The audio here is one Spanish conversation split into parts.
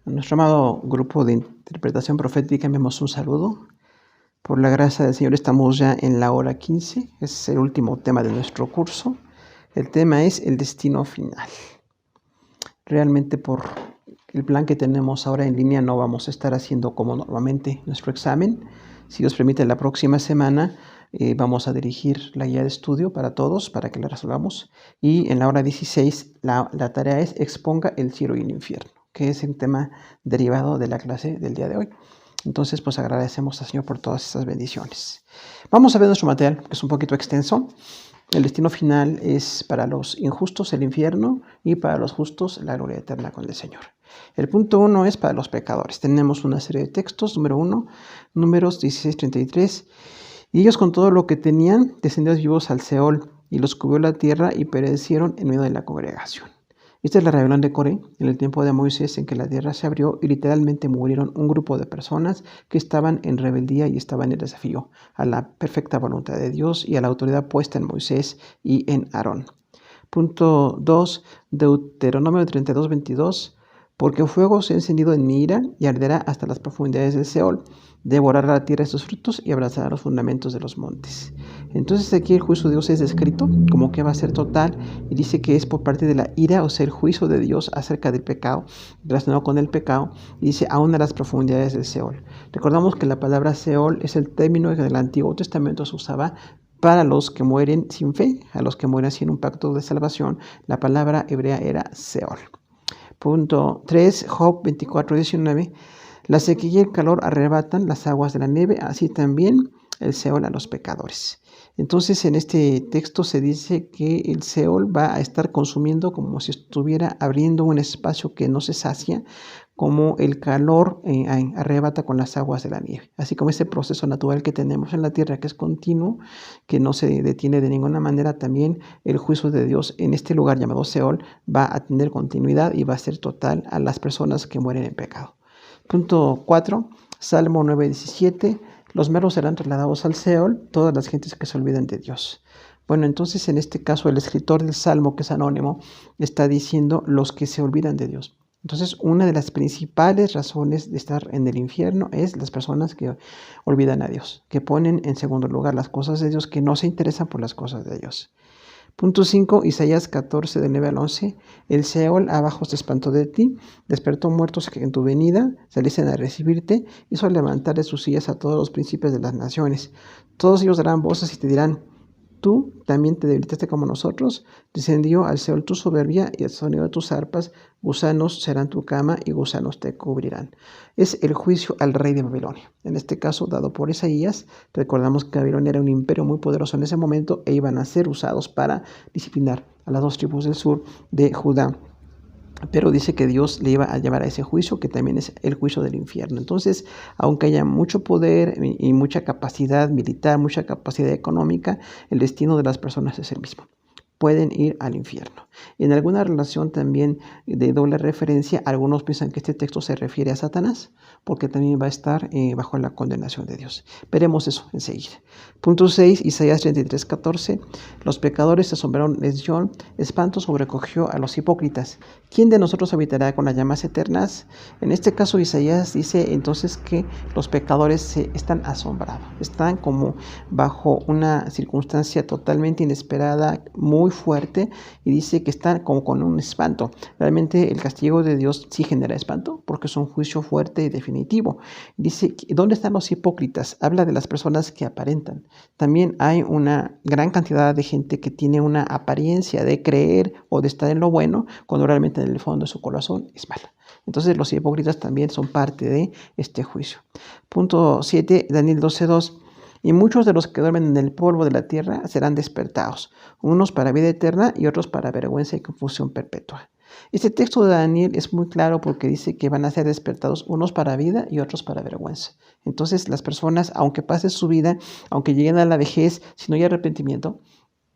A nuestro amado grupo de interpretación profética enviamos un saludo. Por la gracia del Señor estamos ya en la hora 15. Es el último tema de nuestro curso. El tema es el destino final. Realmente por el plan que tenemos ahora en línea no vamos a estar haciendo como normalmente nuestro examen. Si Dios permite, la próxima semana vamos a dirigir la guía de estudio para todos, para que la resolvamos. Y en la hora 16 la tarea es exponga el cielo y el infierno, que es el tema derivado de la clase del día de hoy. Entonces, pues agradecemos al Señor por todas estas bendiciones. Vamos a ver nuestro material, que es un poquito extenso. El destino final es para los injustos el infierno y para los justos la gloria eterna con el Señor. El punto 1 es para los pecadores. Tenemos una serie de textos. Número 1, Números 16:33. Y ellos con todo lo que tenían descendieron vivos al Seol, y los cubrió la tierra y perecieron en medio de la congregación. Esta es la rebelión de Coré en el tiempo de Moisés, en que la tierra se abrió y literalmente murieron un grupo de personas que estaban en rebeldía y estaban en desafío a la perfecta voluntad de Dios y a la autoridad puesta en Moisés y en Aarón. Punto 2, Deuteronomio 32:22. Porque fuego se ha encendido en mi ira y arderá hasta las profundidades del Seol, devorará la tierra de sus frutos y abrazará los fundamentos de los montes. Entonces aquí el juicio de Dios es descrito como que va a ser total y dice que es por parte de la ira, o sea, el juicio de Dios acerca del pecado, relacionado con el pecado, y dice aún a las profundidades del Seol. Recordamos que la palabra Seol es el término que en el Antiguo Testamento se usaba para los que mueren sin fe, a los que mueren sin un pacto de salvación. La palabra hebrea era Seol. Punto 3, Job 24:19. La sequía y el calor arrebatan las aguas de la nieve, así también el Seol a los pecadores. Entonces en este texto se dice que el Seol va a estar consumiendo como si estuviera abriendo un espacio que no se sacia, como el calor arrebata con las aguas de la nieve. Así como ese proceso natural que tenemos en la tierra, que es continuo, que no se detiene de ninguna manera, también el juicio de Dios en este lugar llamado Seol va a tener continuidad y va a ser total a las personas que mueren en pecado. Punto 4, Salmo 9:17. Los malos serán trasladados al Seol, todas las gentes que se olvidan de Dios. Bueno, entonces en este caso el escritor del Salmo, que es anónimo, está diciendo los que se olvidan de Dios. Entonces, una de las principales razones de estar en el infierno es las personas que olvidan a Dios, que ponen en segundo lugar las cosas de Dios, que no se interesan por las cosas de Dios. Punto 5, Isaías 14, del 9 al 11. El Seol abajo se espantó de ti, despertó muertos que en tu venida saliesen a recibirte, hizo levantar de sus sillas a todos los príncipes de las naciones. Todos ellos darán voces y te dirán, tú también te debilitaste como nosotros, descendió al Seol tu soberbia y el sonido de tus arpas, gusanos serán tu cama y gusanos te cubrirán. Es el juicio al rey de Babilonia. En este caso, dado por Isaías, recordamos que Babilonia era un imperio muy poderoso en ese momento e iban a ser usados para disciplinar a las dos tribus del sur de Judá. Pero dice que Dios le iba a llevar a ese juicio, que también es el juicio del infierno. Entonces, aunque haya mucho poder y mucha capacidad militar, mucha capacidad económica, el destino de las personas es el mismo. Pueden ir al infierno. En alguna relación también de doble referencia, algunos piensan que este texto se refiere a Satanás, porque también va a estar bajo la condenación de Dios. Veremos eso enseguida. Punto 6, Isaías 33:14. Los pecadores se asombraron de Sion, espanto sobrecogió a los hipócritas. ¿Quién de nosotros habitará con las llamas eternas? En este caso, Isaías dice entonces que los pecadores están asombrados, están como bajo una circunstancia totalmente inesperada, muy fuerte, y dice que están como con un espanto. Realmente el castigo de Dios sí genera espanto, porque es un juicio fuerte y definitivo. Dice, ¿dónde están los hipócritas? Habla de las personas que aparentan. También hay una gran cantidad de gente que tiene una apariencia de creer o de estar en lo bueno, cuando realmente en el fondo de su corazón es mala. Entonces los hipócritas también son parte de este juicio. Punto 7, Daniel 12:2. Y muchos de los que duermen en el polvo de la tierra serán despertados, unos para vida eterna y otros para vergüenza y confusión perpetua. Este texto de Daniel es muy claro porque dice que van a ser despertados unos para vida y otros para vergüenza. Entonces las personas, aunque pase su vida, aunque lleguen a la vejez, si no hay arrepentimiento,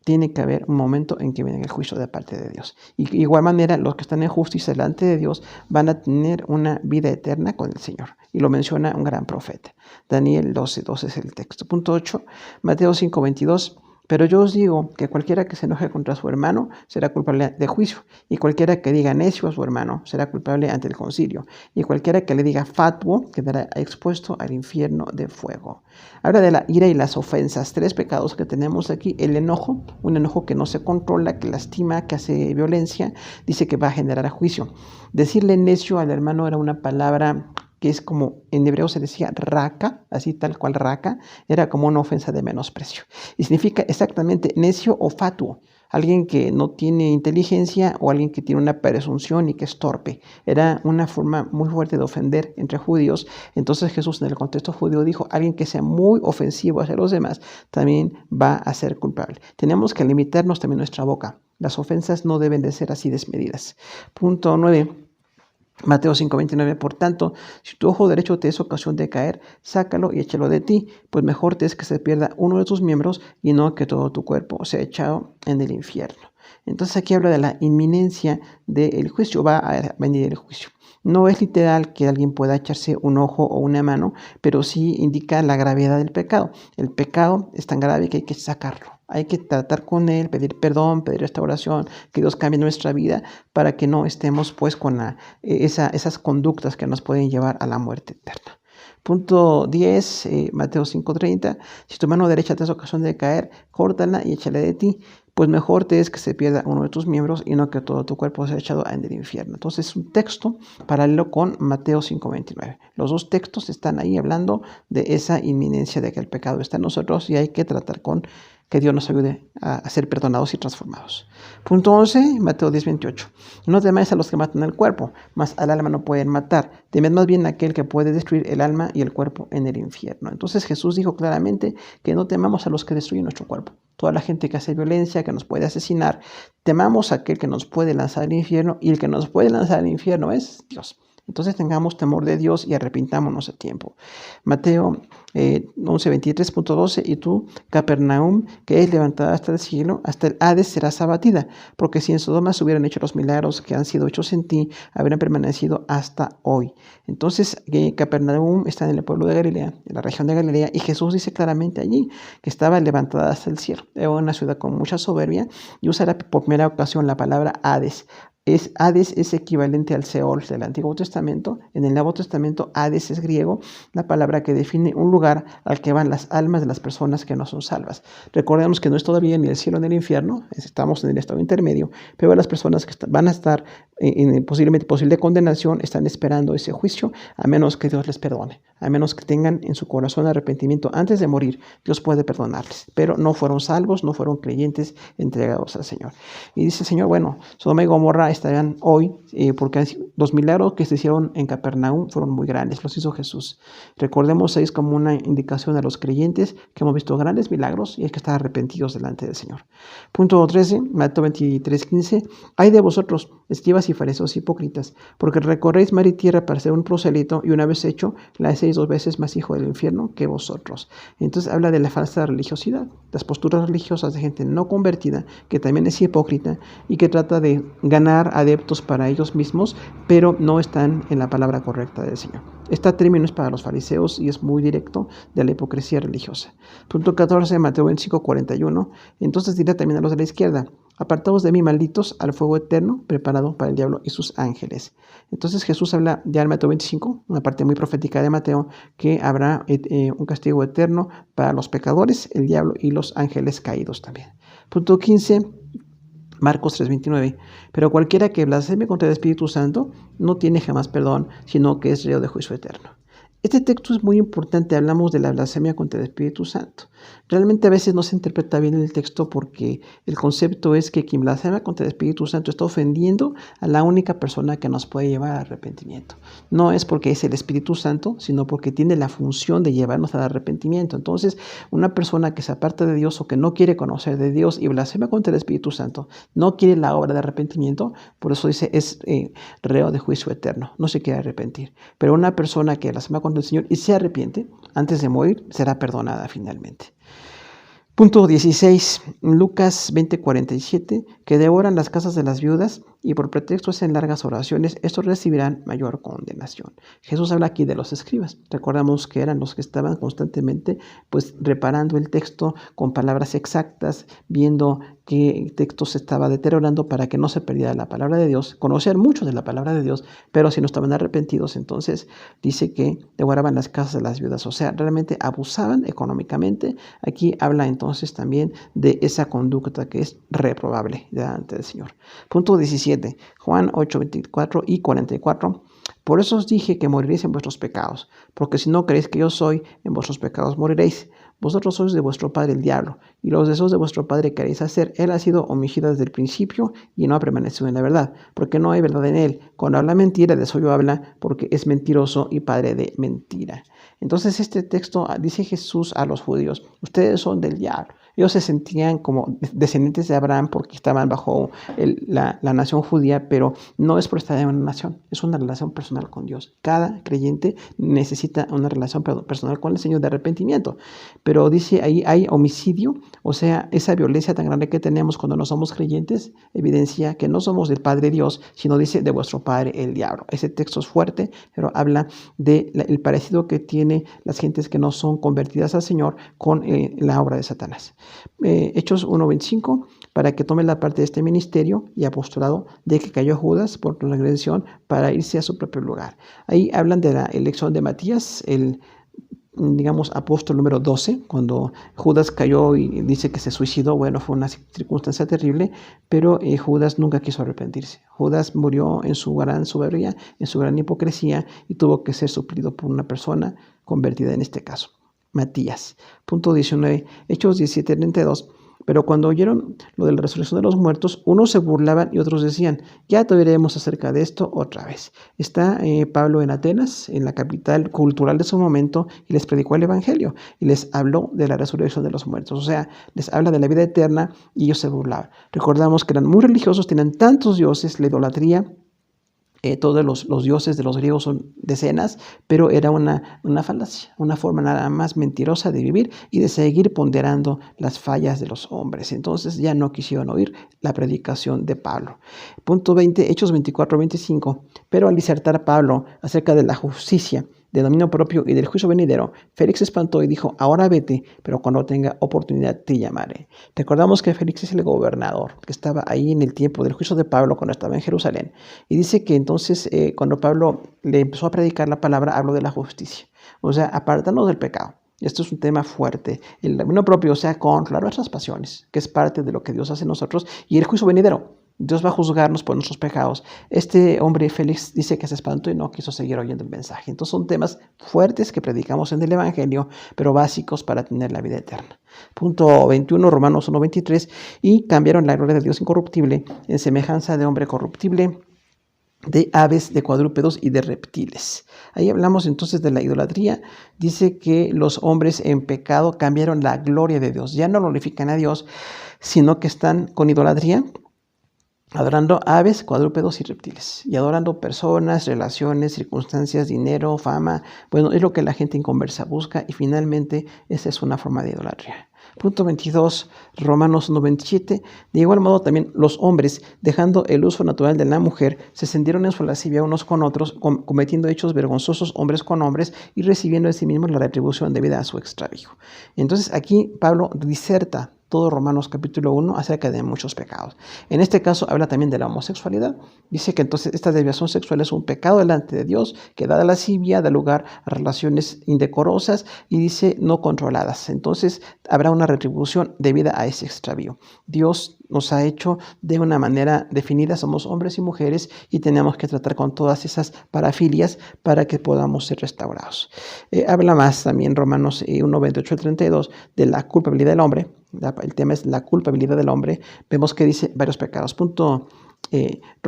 tiene que haber un momento en que viene el juicio de parte de Dios. Y de igual manera, los que están en justicia delante de Dios van a tener una vida eterna con el Señor. Y lo menciona un gran profeta. Daniel 12:12 es el texto. Punto 8, Mateo 5:22. Pero yo os digo que cualquiera que se enoje contra su hermano será culpable de juicio, y cualquiera que diga necio a su hermano será culpable ante el concilio, y cualquiera que le diga fatuo quedará expuesto al infierno de fuego. Habla de la ira y las ofensas, 3 pecados que tenemos aquí. El enojo, un enojo que no se controla, que lastima, que hace violencia, dice que va a generar juicio. Decirle necio al hermano era una palabra que es como en hebreo se decía raka, así tal cual raka, era como una ofensa de menosprecio. Y significa exactamente necio o fatuo, alguien que no tiene inteligencia o alguien que tiene una presunción y que es torpe. Era una forma muy fuerte de ofender entre judíos. Entonces Jesús en el contexto judío dijo, alguien que sea muy ofensivo hacia los demás también va a ser culpable. Tenemos que limitarnos también nuestra boca. Las ofensas no deben de ser así desmedidas. Punto 9. Mateo 5:29, por tanto, si tu ojo derecho te es ocasión de caer, sácalo y échalo de ti, pues mejor te es que se pierda uno de tus miembros y no que todo tu cuerpo sea echado en el infierno. Entonces aquí habla de la inminencia del juicio, va a venir el juicio. No es literal que alguien pueda echarse un ojo o una mano, pero sí indica la gravedad del pecado. El pecado es tan grave que hay que sacarlo. Hay que tratar con él, pedir perdón, pedir restauración, que Dios cambie nuestra vida para que no estemos pues con esas conductas que nos pueden llevar a la muerte eterna. Punto 10, Mateo 5:30. Si tu mano derecha te es ocasión de caer, córtala y échale de ti, pues mejor te es que se pierda uno de tus miembros y no que todo tu cuerpo sea echado en el infierno. Entonces es un texto paralelo con Mateo 5:29. Los dos textos están ahí hablando de esa inminencia de que el pecado está en nosotros y hay que tratar con que Dios nos ayude a ser perdonados y transformados. Punto 11, Mateo 10:28. No temáis a los que matan el cuerpo, mas al alma no pueden matar. Temed más bien a aquel que puede destruir el alma y el cuerpo en el infierno. Entonces Jesús dijo claramente que no temamos a los que destruyen nuestro cuerpo. Toda la gente que hace violencia, que nos puede asesinar, temamos a aquel que nos puede lanzar al infierno, y el que nos puede lanzar al infierno es Dios. Entonces tengamos temor de Dios y arrepintámonos a tiempo. Mateo 11:23.12. Y tú, Capernaum, que es levantada hasta el cielo, hasta el Hades serás abatida, porque si en Sodoma se hubieran hecho los milagros que han sido hechos en ti, habrían permanecido hasta hoy. Entonces Capernaum está en el pueblo de Galilea, en la región de Galilea, y Jesús dice claramente allí que estaba levantada hasta el cielo. Era una ciudad con mucha soberbia, y usará por primera ocasión la palabra Hades. Hades es equivalente al Seol del Antiguo Testamento. En el Nuevo Testamento, Hades es griego, la palabra que define un lugar al que van las almas de las personas que no son salvas. Recordemos que no es todavía ni el cielo ni el infierno, estamos en el estado intermedio, pero las personas que van a estar en posiblemente posible condenación están esperando ese juicio, a menos que Dios les perdone, a menos que tengan en su corazón arrepentimiento antes de morir. Dios puede perdonarles, pero no fueron salvos, no fueron creyentes entregados al Señor. Y dice el Señor, bueno, Sodoma y Gomorra estarán hoy, porque los milagros que se hicieron en Capernaum fueron muy grandes, los hizo Jesús. Recordemos, es como una indicación a los creyentes que hemos visto grandes milagros y hay que estar arrepentidos delante del Señor. Punto 13, Mateo 23:15. Ay de vosotros, escribas y fariseos hipócritas, porque recorréis mar y tierra para ser un prosélito, y una vez hecho, la hacéis 2 veces más hijo del infierno que vosotros. Entonces habla de la falsa religiosidad, las posturas religiosas de gente no convertida, que también es hipócrita y que trata de ganar adeptos para ellos mismos, pero no están en la palabra correcta del Señor. Este término es para los fariseos y es muy directo de la hipocresía religiosa. Punto 14, Mateo 25:41. Entonces dirá también a los de la izquierda: apartaos de mí, malditos, al fuego eterno preparado para el diablo y sus ángeles. Entonces Jesús habla ya en Mateo 25, una parte muy profética de Mateo, que habrá un castigo eterno para los pecadores, el diablo y los ángeles caídos también. Punto 15, Marcos 3:29. Pero cualquiera que blasfeme contra el Espíritu Santo no tiene jamás perdón, sino que es reo de juicio eterno. Este texto es muy importante, hablamos de la blasfemia contra el Espíritu Santo. Realmente a veces no se interpreta bien el texto porque el concepto es que quien blasfema contra el Espíritu Santo está ofendiendo a la única persona que nos puede llevar al arrepentimiento. No es porque es el Espíritu Santo, sino porque tiene la función de llevarnos al arrepentimiento. Entonces, una persona que se aparta de Dios o que no quiere conocer de Dios y blasfema contra el Espíritu Santo, no quiere la obra de arrepentimiento, por eso dice es reo de juicio eterno, no se quiere arrepentir. Pero una persona que blasfema contra el Señor y se arrepiente, antes de morir será perdonada finalmente. Punto 16, Lucas 20:47, que devoran las casas de las viudas y por pretexto hacen largas oraciones, estos recibirán mayor condenación. Jesús habla aquí de los escribas. Recordamos que eran los que estaban constantemente pues reparando el texto con palabras exactas, viendo que el texto se estaba deteriorando para que no se perdiera la palabra de Dios, conocían mucho de la palabra de Dios, pero si no estaban arrepentidos, entonces dice que devoraban las casas de las viudas, o sea, realmente abusaban económicamente. Aquí habla entonces también de esa conducta que es reprobable delante del Señor. Punto 17, Juan 8, 24 y 44. Por eso os dije que moriréis en vuestros pecados, porque si no creéis que yo soy, en vuestros pecados moriréis. Vosotros sois de vuestro padre el diablo, y los deseos de vuestro padre queréis hacer. Él ha sido homicida desde el principio y no ha permanecido en la verdad, porque no hay verdad en él. Cuando habla mentira, de suyo habla, porque es mentiroso y padre de mentira. Entonces este texto dice Jesús a los judíos, ustedes son del diablo. Ellos se sentían como descendientes de Abraham porque estaban bajo la nación judía, pero no es por estar en una nación, es una relación personal con Dios. Cada creyente necesita una relación personal con el Señor de arrepentimiento. Pero dice ahí hay homicidio, o sea, esa violencia tan grande que tenemos cuando no somos creyentes, evidencia que no somos del Padre Dios, sino dice de vuestro padre el diablo. Ese texto es fuerte, pero habla del parecido que tiene las gentes que no son convertidas al Señor con la obra de Satanás. Hechos 1:25, para que tome la parte de este ministerio y apostolado de que cayó Judas por transgresión para irse a su propio lugar. Ahí hablan de la elección de Matías, el apóstol número 12, cuando Judas cayó y dice que se suicidó. Bueno, fue una circunstancia terrible, pero Judas nunca quiso arrepentirse. Judas murió en su gran soberbia, en su gran hipocresía, y tuvo que ser suplido por una persona convertida en este caso, Matías. Punto 19, Hechos 17:32. Pero cuando oyeron lo de la resurrección de los muertos, unos se burlaban y otros decían, ya te veremos acerca de esto otra vez. Está Pablo en Atenas, en la capital cultural de su momento, y les predicó el evangelio y les habló de la resurrección de los muertos. O sea, les habla de la vida eterna y ellos se burlaban. Recordamos que eran muy religiosos, tenían tantos dioses, la idolatría. Todos los dioses de los griegos son decenas, pero era una falacia, una forma nada más mentirosa de vivir y de seguir ponderando las fallas de los hombres. Entonces ya no quisieron oír la predicación de Pablo. Punto 20, Hechos 24:25. Pero al disertar Pablo acerca de la justicia, de dominio propio y del juicio venidero, Félix se espantó y dijo, ahora vete, pero cuando tenga oportunidad te llamaré. Recordamos que Félix es el gobernador que estaba ahí en el tiempo del juicio de Pablo cuando estaba en Jerusalén. Y dice que entonces cuando Pablo le empezó a predicar la palabra, habló de la justicia. O sea, apartarnos del pecado. Esto es un tema fuerte. El dominio propio, o sea, controlar nuestras pasiones, que es parte de lo que Dios hace en nosotros, y el juicio venidero. Dios va a juzgarnos por nuestros pecados. Este hombre Félix dice que se espantó y no quiso seguir oyendo el mensaje. Entonces son temas fuertes que predicamos en el Evangelio, pero básicos para tener la vida eterna. Punto 21, Romanos 1:23, y cambiaron la gloria de Dios incorruptible en semejanza de hombre corruptible, de aves, de cuadrúpedos y de reptiles. Ahí hablamos entonces de la idolatría. Dice que los hombres en pecado cambiaron la gloria de Dios. Ya no glorifican a Dios, sino que están con idolatría, adorando aves, cuadrúpedos y reptiles, y adorando personas, relaciones, circunstancias, dinero, fama. Bueno, es lo que la gente inconversa busca, y finalmente esa es una forma de idolatría. Punto 22, Romanos 1:27. De igual modo también los hombres, dejando el uso natural de la mujer, se encendieron en su lascivia unos con otros, cometiendo hechos vergonzosos hombres con hombres y recibiendo de sí mismos la retribución debida a su extravío. Entonces aquí Pablo diserta todo Romanos capítulo 1 acerca de muchos pecados. En este caso habla también de la homosexualidad. Dice que entonces esta desviación sexual es un pecado delante de Dios que da lascivia, da lugar a relaciones indecorosas y dice no controladas. Entonces habrá una retribución debida a ese extravío. Dios nos ha hecho de una manera definida, somos hombres y mujeres y tenemos que tratar con todas esas parafilias para que podamos ser restaurados. Habla más también Romanos 1:28-32 de la culpabilidad del hombre. El tema es la culpabilidad del hombre. Vemos que dice varios pecados.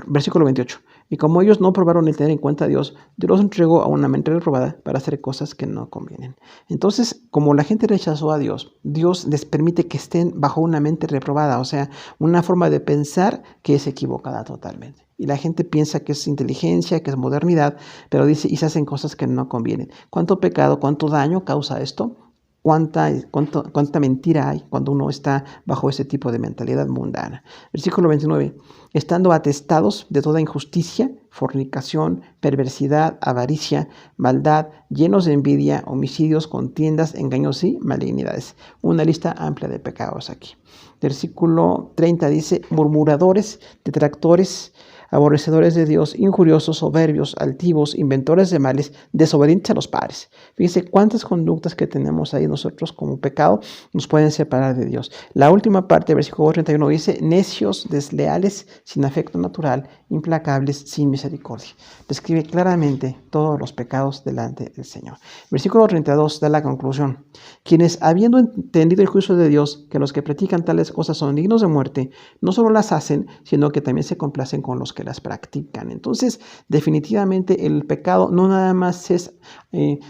Versículo 28. Y como ellos no probaron el tener en cuenta a Dios, Dios los entregó a una mente reprobada para hacer cosas que no convienen. Entonces, como la gente rechazó a Dios, Dios les permite que estén bajo una mente reprobada, o sea, una forma de pensar que es equivocada totalmente. Y la gente piensa que es inteligencia, que es modernidad, pero dice, y se hacen cosas que no convienen. ¿Cuánto pecado, cuánto daño causa esto? cuánta mentira hay cuando uno está bajo ese tipo de mentalidad mundana. Versículo 29. Estando atestados de toda injusticia, fornicación, perversidad, avaricia, maldad, llenos de envidia, homicidios, contiendas, engaños y malignidades. Una lista amplia de pecados aquí. Versículo 30 dice, murmuradores, detractores, aborrecedores de Dios, injuriosos, soberbios, altivos, inventores de males, desobedientes a los padres. Fíjense cuántas conductas que tenemos ahí nosotros como pecado nos pueden separar de Dios. La última parte, versículo 31, dice, necios, desleales, sin afecto natural, implacables, sin misericordia. Describe claramente todos los pecados delante del Señor. Versículo 32 da la conclusión. Quienes, habiendo entendido el juicio de Dios, que los que practican tales cosas son dignos de muerte, no solo las hacen, sino que también se complacen con los que las practican. Entonces, definitivamente el pecado no nada más es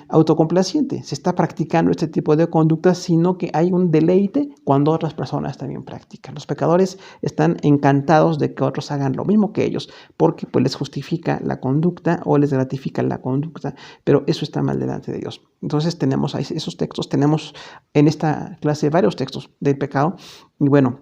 autocomplaciente, se está practicando este tipo de conductas, sino que hay un deleite cuando otras personas también practican. Los pecadores están encantados de que otros hagan lo mismo que ellos, porque pues les justifica la conducta o les gratifica la conducta, pero eso está mal delante de Dios. Entonces tenemos ahí esos textos, tenemos en esta clase varios textos del pecado, y bueno,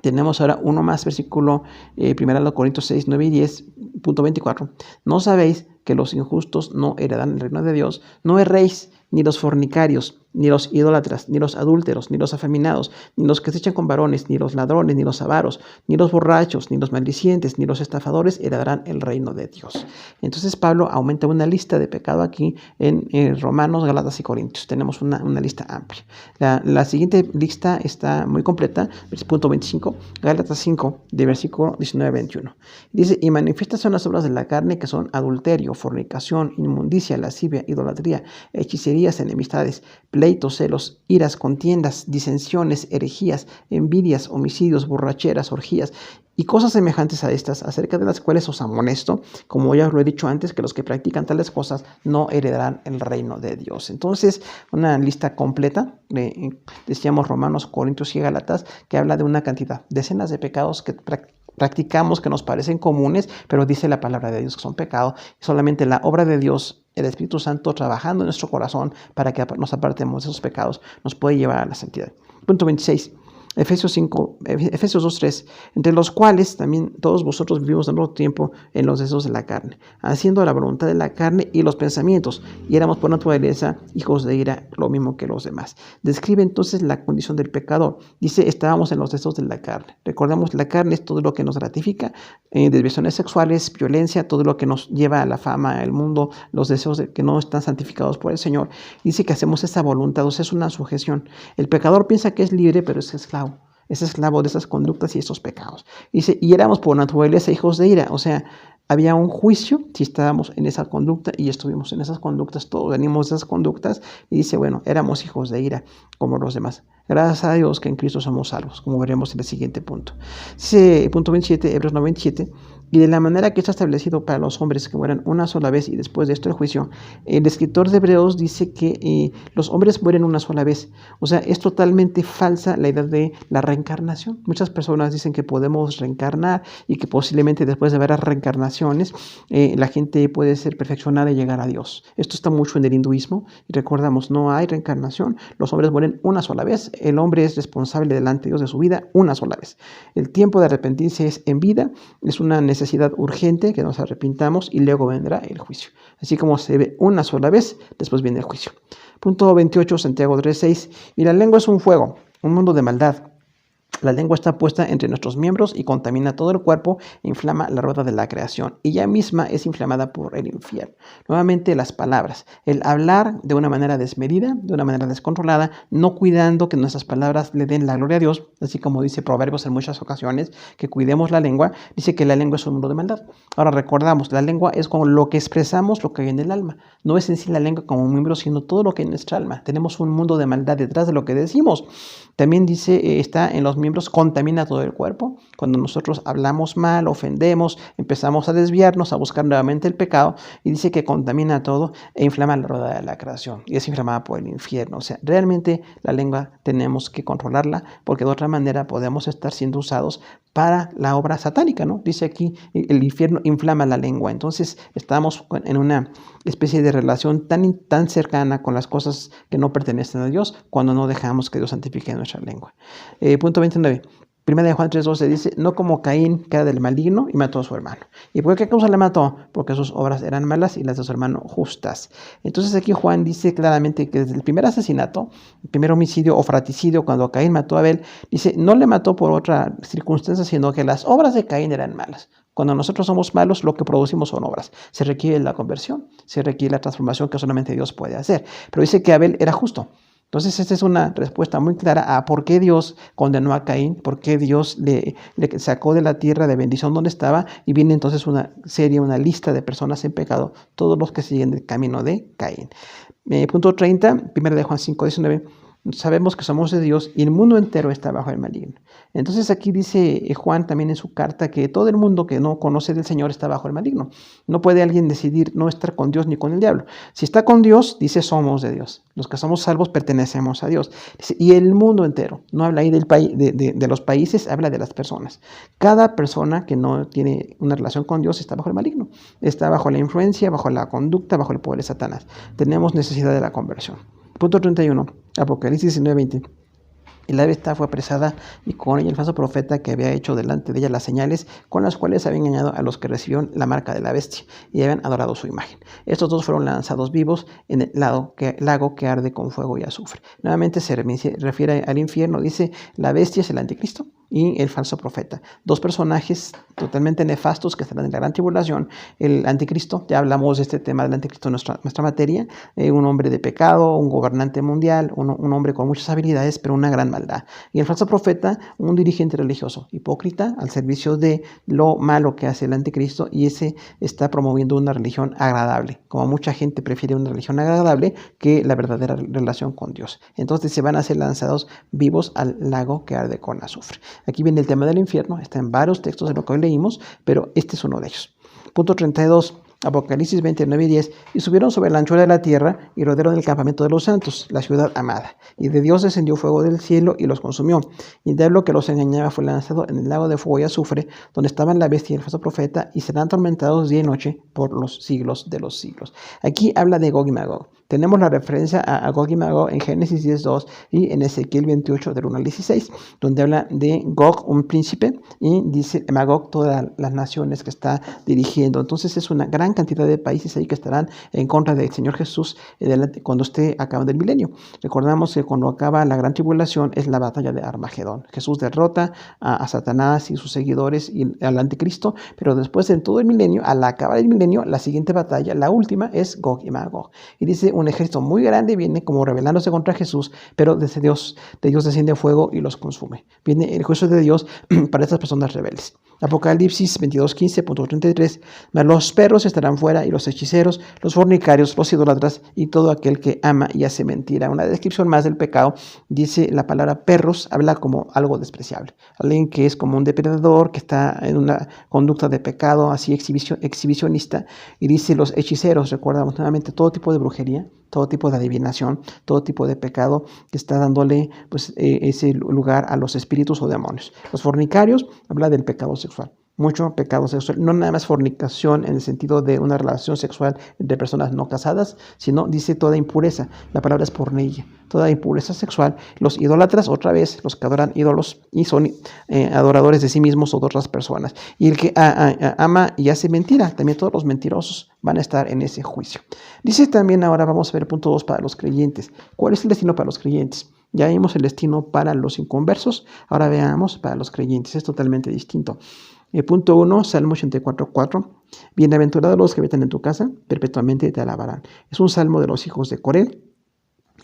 tenemos ahora uno más, versículo 1 Corintios 6, 9 y 10, punto 24. ¿No sabéis que los injustos no heredan el reino de Dios? No erréis, ni los fornicarios, ni los idólatras, ni los adúlteros, ni los afeminados, ni los que se echan con varones, ni los ladrones, ni los avaros, ni los borrachos, ni los maldicientes, ni los estafadores heredarán el reino de Dios. Entonces Pablo aumenta una lista de pecado aquí en Romanos, Gálatas y Corintios. Tenemos una lista amplia. La siguiente lista está muy completa, punto 25, Gálatas 5, de versículo 19 a 21. Dice, y manifiestas son las obras de la carne, que son adulterio, fornicación, inmundicia, lascivia, idolatría, hechicerías, enemistades, pleitos, celos, iras, contiendas, disensiones, herejías, envidias, homicidios, borracheras, orgías y cosas semejantes a estas, acerca de las cuales os amonesto, como ya os lo he dicho antes, que los que practican tales cosas no heredarán el reino de Dios. Entonces, una lista completa, decíamos Romanos, Corintios y Gálatas, que habla de una cantidad, decenas de pecados que practicamos, que nos parecen comunes, pero dice la palabra de Dios que son pecados. Solamente la obra de Dios, el Espíritu Santo trabajando en nuestro corazón para que nos apartemos de esos pecados, nos puede llevar a la santidad. Punto 26. Efesios 2:3, entre los cuales también todos vosotros vivimos en otro tiempo en los deseos de la carne, haciendo la voluntad de la carne y los pensamientos, y éramos por naturaleza hijos de ira, lo mismo que los demás. Describe entonces la condición del pecador. Dice, estábamos en los deseos de la carne. Recordemos, la carne es todo lo que nos gratifica, desviaciones sexuales, violencia, todo lo que nos lleva a la fama, al mundo, los deseos que no están santificados por el Señor. Dice que hacemos esa voluntad, o sea, es una sujeción. El pecador piensa que es libre, pero es esclavo. Es esclavo de esas conductas y estos pecados. Dice, y éramos por naturaleza hijos de ira. O sea, había un juicio si estábamos en esa conducta y estuvimos en esas conductas, todos venimos de esas conductas. Y dice, bueno, éramos hijos de ira como los demás. Gracias a Dios que en Cristo somos salvos, como veremos en el siguiente punto. Dice, punto 27, Hebreos 9:27, y de la manera que está establecido para los hombres que mueran una sola vez y después de esto el juicio, el escritor de Hebreos dice que los hombres mueren una sola vez. O sea, es totalmente falsa la idea de la reencarnación. Muchas personas dicen que podemos reencarnar y que posiblemente después de varias reencarnaciones la gente puede ser perfeccionada y llegar a Dios. Esto está mucho en el hinduismo y recordamos, no hay reencarnación, los hombres mueren una sola vez, el hombre es responsable delante de Dios de su vida una sola vez. El tiempo de arrepentirse es en vida, es una necesidad urgente que nos arrepintamos y luego vendrá el juicio. Así como se ve una sola vez, después viene el juicio. Punto 28, Santiago 3:6, y la lengua es un fuego, un mundo de maldad. La lengua está puesta entre nuestros miembros y contamina todo el cuerpo e inflama la rueda de la creación. Ella misma es inflamada por el infierno. Nuevamente las palabras. El hablar de una manera desmedida, de una manera descontrolada, no cuidando que nuestras palabras le den la gloria a Dios, así como dice Proverbios en muchas ocasiones, que cuidemos la lengua. Dice que la lengua es un mundo de maldad. Ahora recordamos, la lengua es como lo que expresamos, lo que hay en el alma. No es en sí la lengua como un miembro, sino todo lo que hay en nuestra alma. Tenemos un mundo de maldad detrás de lo que decimos. También dice, está en los miembros, contamina todo el cuerpo. Cuando nosotros hablamos mal, ofendemos, empezamos a desviarnos, a buscar nuevamente el pecado, y dice que contamina todo e inflama la rueda de la creación y es inflamada por el infierno. O sea, realmente la lengua tenemos que controlarla, porque de otra manera podemos estar siendo usados para la obra satánica, ¿no? Dice aquí, el infierno inflama la lengua. Entonces estamos en una especie de relación tan cercana con las cosas que no pertenecen a Dios cuando no dejamos que Dios santifique nuestra lengua. Punto 29. Primera de Juan 3:12 dice, no como Caín, que era del maligno, y mató a su hermano. ¿Y por qué causa le mató? Porque sus obras eran malas y las de su hermano justas. Entonces aquí Juan dice claramente que desde el primer asesinato, el primer homicidio o fratricidio, cuando Caín mató a Abel, dice, no le mató por otra circunstancia, sino que las obras de Caín eran malas. Cuando nosotros somos malos, lo que producimos son obras. Se requiere la conversión, se requiere la transformación que solamente Dios puede hacer. Pero dice que Abel era justo. Entonces, esta es una respuesta muy clara a por qué Dios condenó a Caín, por qué Dios le sacó de la tierra de bendición donde estaba, y viene entonces una lista de personas en pecado, todos los que siguen el camino de Caín. Punto 30, 1 de Juan 5:19. Sabemos que somos de Dios y el mundo entero está bajo el maligno. Entonces aquí dice Juan también en su carta que todo el mundo que no conoce del Señor está bajo el maligno. No puede alguien decidir no estar con Dios ni con el diablo. Si está con Dios, dice somos de Dios. Los que somos salvos pertenecemos a Dios. Dice, y el mundo entero, no habla ahí de los países, habla de las personas. Cada persona que no tiene una relación con Dios está bajo el maligno. Está bajo la influencia, bajo la conducta, bajo el poder de Satanás. Tenemos necesidad de la conversión. Punto 31. Apocalipsis 19:20. El ave fue apresada y con ella el falso profeta que había hecho delante de ella las señales con las cuales había engañado a los que recibieron la marca de la bestia y habían adorado su imagen. Estos dos fueron lanzados vivos en el lago que arde con fuego y azufre. Nuevamente se refiere al infierno, dice la bestia es el anticristo y el falso profeta. Dos personajes totalmente nefastos que estarán en la gran tribulación. El anticristo, ya hablamos de este tema del anticristo en nuestra materia, un hombre de pecado, un gobernante mundial, un hombre con muchas habilidades, pero una gran maldad. Y el falso profeta, un dirigente religioso, hipócrita, al servicio de lo malo que hace el anticristo, y ese está promoviendo una religión agradable, como mucha gente prefiere una religión agradable que la verdadera relación con Dios. Entonces se van a ser lanzados vivos al lago que arde con azufre. Aquí viene el tema del infierno, está en varios textos de lo que hoy leímos, pero este es uno de ellos. Punto 32. Apocalipsis 29:10, y subieron sobre la anchura de la tierra y rodearon el campamento de los santos, la ciudad amada. Y de Dios descendió fuego del cielo y los consumió. Y el diablo que los engañaba fue lanzado en el lago de fuego y azufre, donde estaban la bestia y el falso profeta, y serán atormentados día y noche por los siglos de los siglos. Aquí habla de Gog y Magog. Tenemos la referencia a Gog y Magog en Génesis 10:2 y en Ezequiel 28 del 1 al 16, donde habla de Gog, un príncipe, y dice Magog, todas las naciones que está dirigiendo. Entonces es una gran cantidad de países ahí que estarán en contra del Señor Jesús cuando esté acabando el milenio. Recordamos que cuando acaba la gran tribulación es la batalla de Armagedón. Jesús derrota a Satanás y sus seguidores y al anticristo, pero después en todo el milenio, al acabar el milenio, la siguiente batalla, la última, es Gog y Magog. Y dice un ejército muy grande viene como rebelándose contra Jesús, pero de Dios desciende fuego y los consume. Viene el juicio de Dios para estas personas rebeldes. Apocalipsis 22:15.33, mas los perros estarán fuera y los hechiceros, los fornicarios, los idólatras y todo aquel que ama y hace mentira. Una descripción más del pecado, dice la palabra perros, habla como algo despreciable. Alguien que es como un depredador, que está en una conducta de pecado así exhibicionista. Y dice los hechiceros, recordamos nuevamente todo tipo de brujería, todo tipo de adivinación, todo tipo de pecado que está dándole ese lugar a los espíritus o demonios. Los fornicarios habla del pecado sexual. Mucho pecado sexual, no nada más fornicación en el sentido de una relación sexual entre personas no casadas, sino dice toda impureza. La palabra es porneia, toda impureza sexual. Los idólatras, otra vez, los que adoran ídolos y son adoradores de sí mismos o de otras personas. Y el que ama y hace mentira, también todos los mentirosos van a estar en ese juicio. Dice también, ahora vamos a ver punto 2 para los creyentes. ¿Cuál es el destino para los creyentes? Ya vimos el destino para los inconversos, ahora veamos para los creyentes, es totalmente distinto. Punto 1, Salmo 84:4. Bienaventurados los que habitan en tu casa, perpetuamente te alabarán. Es un salmo de los hijos de Coré.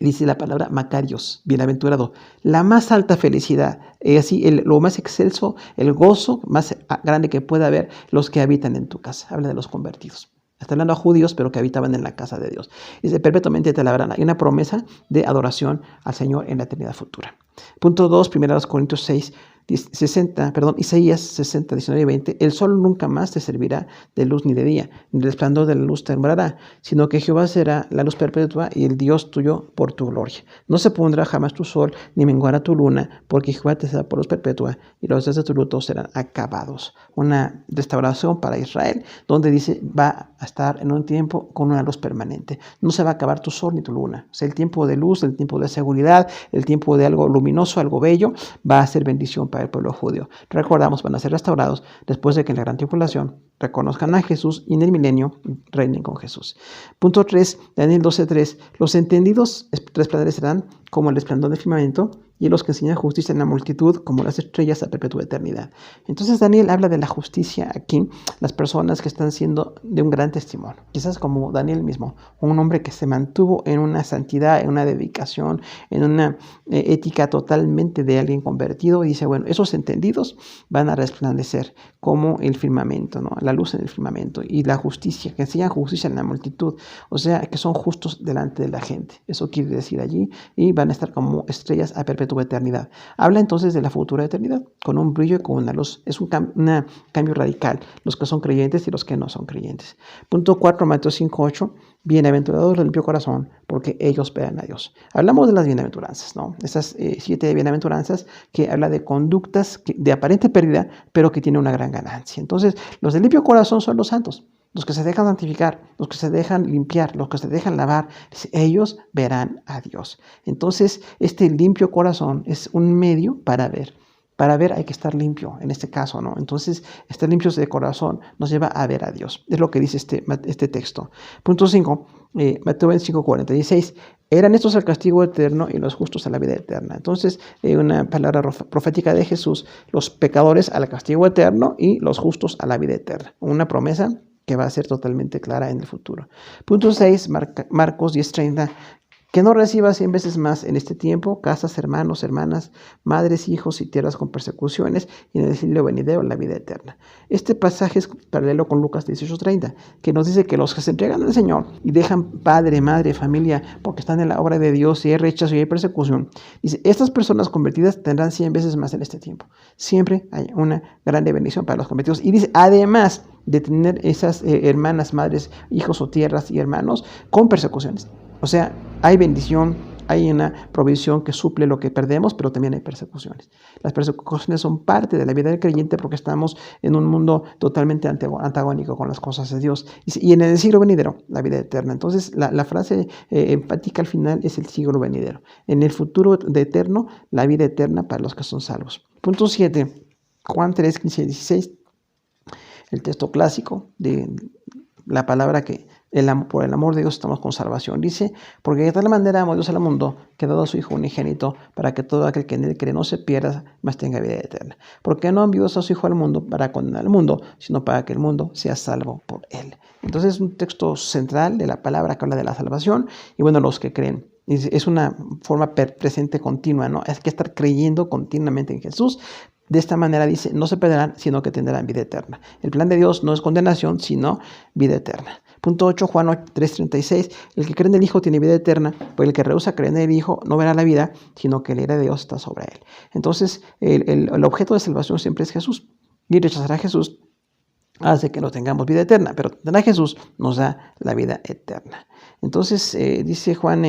Dice la palabra Macarios, bienaventurado. La más alta felicidad, lo más excelso, el gozo más grande que pueda haber los que habitan en tu casa. Habla de los convertidos. Está hablando a judíos, pero que habitaban en la casa de Dios. Dice, perpetuamente te alabarán. Hay una promesa de adoración al Señor en la eternidad futura. Punto 2, 1 Corintios 6, Isaías 60, 19 y 20, el sol nunca más te servirá de luz ni de día, ni el resplandor de la luz te alumbrará, sino que Jehová será la luz perpetua y el Dios tuyo por tu gloria. No se pondrá jamás tu sol, ni menguará tu luna, porque Jehová te será por luz perpetua y los días de tu luto serán acabados. Una restauración para Israel, donde dice va a estar en un tiempo con una luz permanente. No se va a acabar tu sol ni tu luna. O sea, el tiempo de luz, el tiempo de seguridad, el tiempo de algo luminoso, algo bello, va a ser bendición para el pueblo judío. Recordamos, van a ser restaurados después de que en la gran tribulación reconozcan a Jesús y en el milenio reinen con Jesús. Punto 3, Daniel 12:3. Los entendidos resplandecerán como el resplandor del firmamento, y los que enseñan justicia en la multitud como las estrellas a perpetua eternidad. Entonces Daniel habla de la justicia aquí, las personas que están siendo de un gran testimonio. Quizás como Daniel mismo, un hombre que se mantuvo en una santidad, en una dedicación, en una ética totalmente de alguien convertido, y dice, bueno, esos entendidos van a resplandecer como el firmamento, ¿no? La luz en el firmamento, y la justicia, que enseñan justicia en la multitud, o sea, que son justos delante de la gente. Eso quiere decir allí, y van a estar como estrellas a perpetua eternidad. Habla entonces de la futura eternidad, con un brillo y con una luz. Es un cambio radical, los que son creyentes y los que no son creyentes. Punto 4, Mateo 5:8. Bienaventurados los limpio corazón, porque ellos verán a Dios. Hablamos de las bienaventuranzas, ¿no? Esas 7 bienaventuranzas que habla de conductas de aparente pérdida, pero que tienen una gran ganancia. Entonces, los de limpio corazón son los santos. Los que se dejan santificar, los que se dejan limpiar, los que se dejan lavar, ellos verán a Dios. Entonces, este limpio corazón es un medio para ver. Para ver hay que estar limpio, en este caso, ¿no? Entonces, estar limpios de corazón nos lleva a ver a Dios. Es lo que dice este texto. Punto 5, Mateo 25:46. Eran estos el castigo eterno y los justos a la vida eterna. Entonces, una palabra profética de Jesús, los pecadores al castigo eterno y los justos a la vida eterna. Una promesa que va a ser totalmente clara en el futuro. Punto 6, Marcos 10:30. Que no recibas 100 veces más en este tiempo casas, hermanos, hermanas, madres, hijos y tierras con persecuciones, y en el siglo venidero la vida eterna. Este pasaje es paralelo con Lucas 18:30, que nos dice que los que se entregan al Señor y dejan padre, madre, familia, porque están en la obra de Dios y hay rechazo y hay persecución, dice, estas personas convertidas tendrán 100 veces más en este tiempo. Siempre hay una grande bendición para los convertidos. Y dice, además de tener esas hermanas, madres, hijos o tierras y hermanos con persecuciones. O sea, hay bendición, hay una provisión que suple lo que perdemos, pero también hay persecuciones. Las persecuciones son parte de la vida del creyente porque estamos en un mundo totalmente antagónico con las cosas de Dios. Y en el siglo venidero, la vida eterna. Entonces, la frase empática al final es el siglo venidero. En el futuro de eterno, la vida eterna para los que son salvos. Punto 7, Juan 3:15-16. El texto clásico de la palabra que por el amor de Dios estamos con salvación. Dice, porque de tal manera amó Dios al mundo, que ha dado a su Hijo unigénito, para que todo aquel que en él cree no se pierda, mas tenga vida eterna. Porque no envió a su Hijo al mundo para condenar al mundo, sino para que el mundo sea salvo por él. Entonces es un texto central de la palabra que habla de la salvación, y bueno, los que creen. Es una forma presente continua, ¿no? Hay que estar creyendo continuamente en Jesús. De esta manera dice, no se perderán, sino que tendrán vida eterna. El plan de Dios no es condenación, sino vida eterna. Punto 8, Juan 3:36. El que cree en el Hijo tiene vida eterna, pero el que rehúsa creer en el Hijo no verá la vida, sino que la ira de Dios está sobre él. Entonces, el objeto de salvación siempre es Jesús. Y rechazar a Jesús hace que no tengamos vida eterna, pero tener a Jesús nos da la vida eterna. Entonces, dice Juan